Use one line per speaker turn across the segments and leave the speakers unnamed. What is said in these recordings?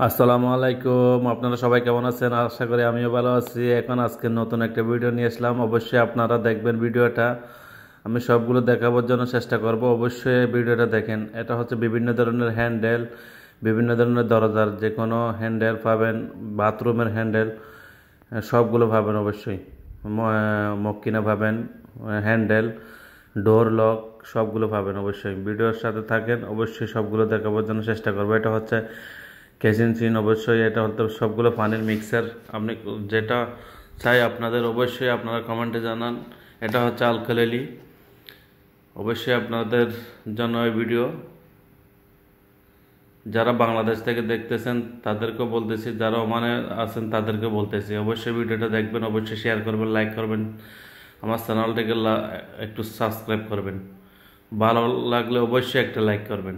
আসসালামু আলাইকুম। আপনারা সবাই কেমন আছেন? আশা করি আমিও ভালো আছি। আজকে নতুন একটা ভিডিও নিয়ে আসলাম। অবশ্যই আপনারা দেখবেন ভিডিওটা। আমি সবগুলো দেখাবার জন্য চেষ্টা করব। অবশ্যই ভিডিওটা দেখেন। এটা হচ্ছে বিভিন্ন ধরনের হ্যান্ডেল, বিভিন্ন ধরনের দরজার যে কোনো হ্যান্ডেল পাবেন, বাথরুমের হ্যান্ডেল সবগুলো পাবেন অবশ্যই। মক্কিনা পাবেন, হ্যান্ডেল, ডোর লক সবগুলো পাবেন অবশ্যই। ভিডিওর সাথে থাকেন, অবশ্যই সবগুলো দেখাবার জন্য চেষ্টা করবো। এটা হচ্ছে কেচিন চিন, অবশ্যই এটা হতে সবগুলো পানির মিক্সার। আপনি যেটা চাই আপনাদের অবশ্যই আপনারা কমেন্টে জানান। এটা হচ্ছে আলকালিলি। অবশ্যই আপনাদের জন্য এই ভিডিও। যারা বাংলাদেশ থেকে দেখতেছেন তাদেরকেও বলতেছি, যারা ওমানে আছেন তাদেরকে বলতেছি অবশ্যই ভিডিওটা দেখবেন, অবশ্যই শেয়ার করবেন, লাইক করবেন, আমার চ্যানেলটাকে একটু সাবস্ক্রাইব করবেন। ভালো লাগলে অবশ্যই একটা লাইক করবেন।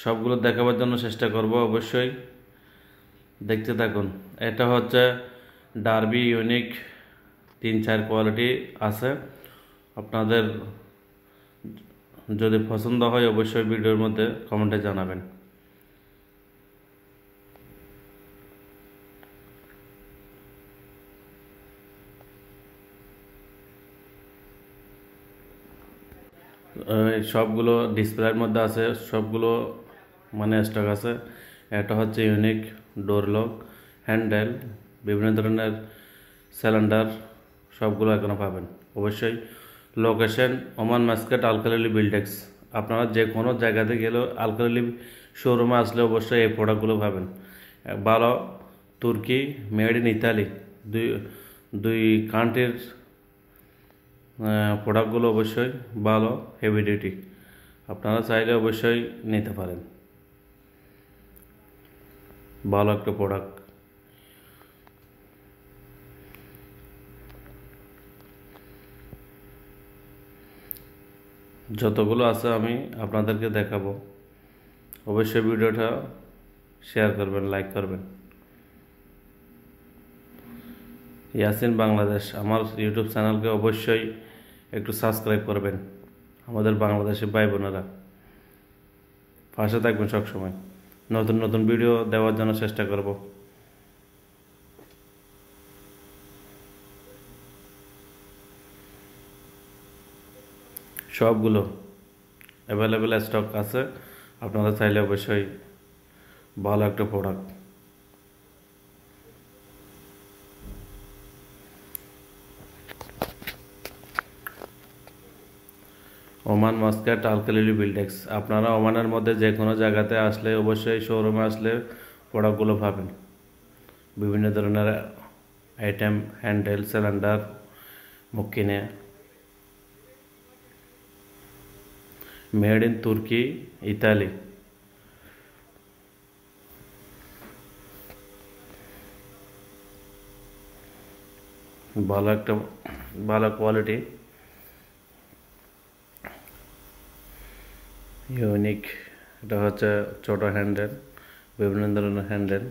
সবগুলো দেখাবার জন্য চেষ্টা করব, অবশ্যই দেখতে থাকুন। এটা হচ্ছে ডার্বি ইউনিক, 3-4 কোয়ালিটি আছে। আপনাদের যদি পছন্দ হয় অবশ্যই ভিডিওর মধ্যে কমেন্টে জানাবেন। সবগুলো ডিসপ্লের মধ্যে আছে, সবগুলো মানে স্টক আছে। এটা হচ্ছে ইউনিক ডোর লক, হ্যান্ডেল, বিভিন্ন ধরনের সিলিন্ডার সবগুলো এখনো পাবেন অবশ্যই। Location Oman Muscat, Al Khalili Buildex. আপনারা যে কোনো জায়গাতে গেলেও আলকালিলি শোরুমে আসলে অবশ্যই এই প্রোডাক্টগুলো পাবেন। ভালো তুর্কি, মেড ইন ইতালি, দুই দুই কান্ট্রির প্রোডাক্টগুলো অবশ্যই ভালো, হেভি ডিউটি। আপনারা চাইলে অবশ্যই নিতে পারেন, ভালো একটা প্রোডাক্ট। যতগুলো আছে আমি আপনাদেরকে দেখাবো। অবশ্যই ভিডিওটা শেয়ার করবেন, লাইক করবেন। ইয়াসিন বাংলাদেশ আমার ইউটিউব চ্যানেলকে অবশ্যই একটু সাবস্ক্রাইব করবেন। আমাদের বাংলাদেশি ভাই বোনেরা পাশে থাকবেন সবসময়। নতুন নতুন ভিডিও দেওয়ার জন্য চেষ্টা করব। সবগুলো অ্যাভেলেবেল স্টক আছে, আপনারা চাইলে অবশ্যই ভালো একটা product. Oman Muscat, Al Khalili Buildex. আপনারা ওমানের মধ্যে যে কোনো জায়গাতে আসলে অবশ্যই শোরুমে আসলে প্রোডাক্টগুলো পাবেন। বিভিন্ন ধরনের আইটেম, হ্যান্ডেল, সিলিন্ডার, মুক্কিনে, মেড ইন তুর্কি, ইতালি। ভালো একটা ভালো কোয়ালিটি, ইউনিক। এটা হচ্ছে ছোট হ্যান্ডেল, বিভিন্ন ধরনের হ্যান্ডেল।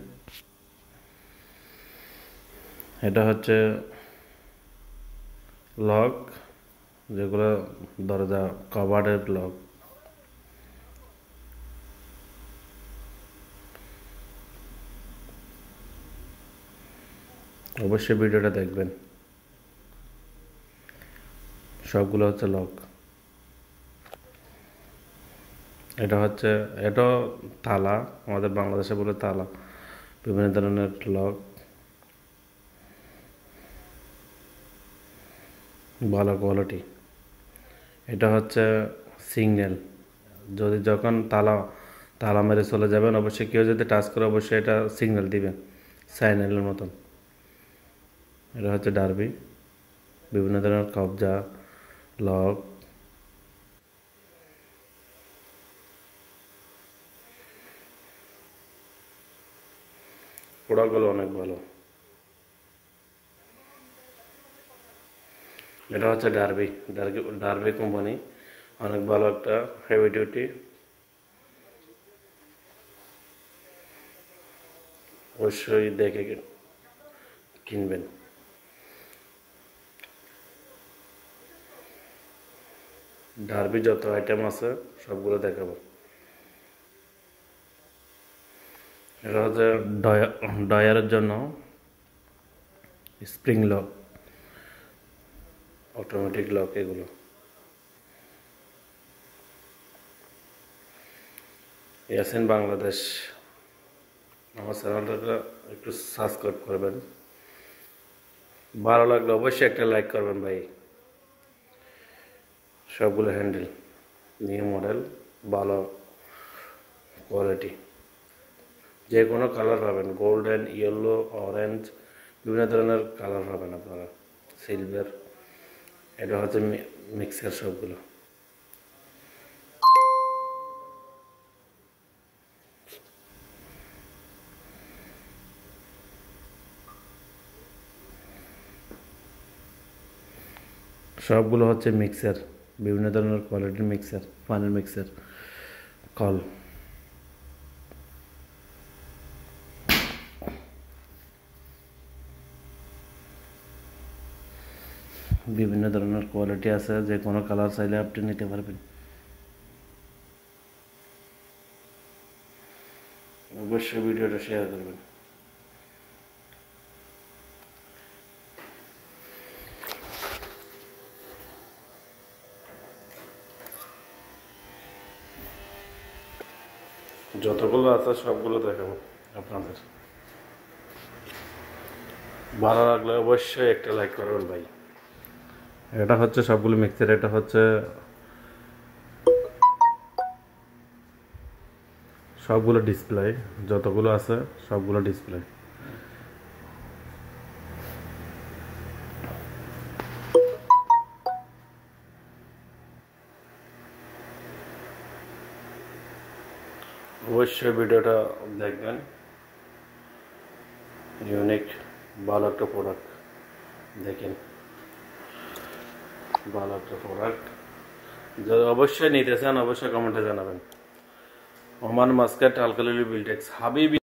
এটা হচ্ছে লক, যেগুলো দরজা কভারের লক। অবশ্যই ভিডিওটা দেখবেন। সবগুলো হচ্ছে লক। এটা তালা, আমাদের বাংলাদেশে বলে তালা। বিভিন্ন ধরনের লক, ভালো কোয়ালিটি। এটা হচ্ছে সিগন্যাল, যদি যখন তালা তালা মেরে চলে যাবেন অবশ্যই কেউ যদি টাচ করে অবশ্যই এটা সিগন্যাল দিবে, সাইনেলের মতন। এটা হচ্ছে ডার্বি, বিভিন্ন ধরনের কবজা, লক। প্রোডাক্টগুলো অনেক ভালো। এটা হচ্ছে ডার্বি, ডার্বি কোম্পানি, অনেক ভালো একটা হেভি ডিউটি। অবশ্যই দেখে কিনবেন। ডার্বি যত আইটেম আছে সবগুলো দেখাবো। এটা হচ্ছে ডয়ারের জন্য স্প্রিং লক, অটোমেটিক লক এগুলো। ইয়াসিন বাংলাদেশ আমার চ্যানেলটা একটু সাবস্ক্রাইব করবেন, ভালো লাগলে অবশ্যই একটা লাইক করবেন ভাই। সবগুলো হ্যান্ডেল নিউ মডেল, ভালো কোয়ালিটি, যে কোনো কালার পাবেন, গোল্ডেন, ইয়েলো, অরেঞ্জ, বিভিন্ন ধরনের কালার পাবেন আপনারা, সিলভার। এটা হচ্ছে মিক্সার সবগুলো। সবগুলো হচ্ছে মিক্সার, বিভিন্ন ধরনের কোয়ালিটির মিক্সার, পানির মিক্সার, কল। বিভিন্ন ধরনের কোয়ালিটি আছে, যে কোনো কালার চাইলে আপনি নিতে পারবেন। অবশ্যই ভিডিওটা শেয়ার করবেন। যতগুলো আছে সবগুলো দেখাবো আপনাদের, ভালো লাগলে অবশ্যই একটা লাইক করবেন ভাই। এটা হচ্ছে সবগুলো মিক্সার, এটা হচ্ছে সবগুলো ডিসপ্লে, যতগুলো আছে সবগুলো ডিসপ্লে। অবশ্যই ভিডিওটা দেখবেন, ইউনিক ভালো একটা প্রোডাক্ট। দেখেন ভালো একটা প্রোডাক্ট, যদি অবশ্যই নিতে চান অবশ্যই কমেন্টে জানাবেন। ওমান মাস্কাট আলকালিলি বিল্টেক্স হাবিবি।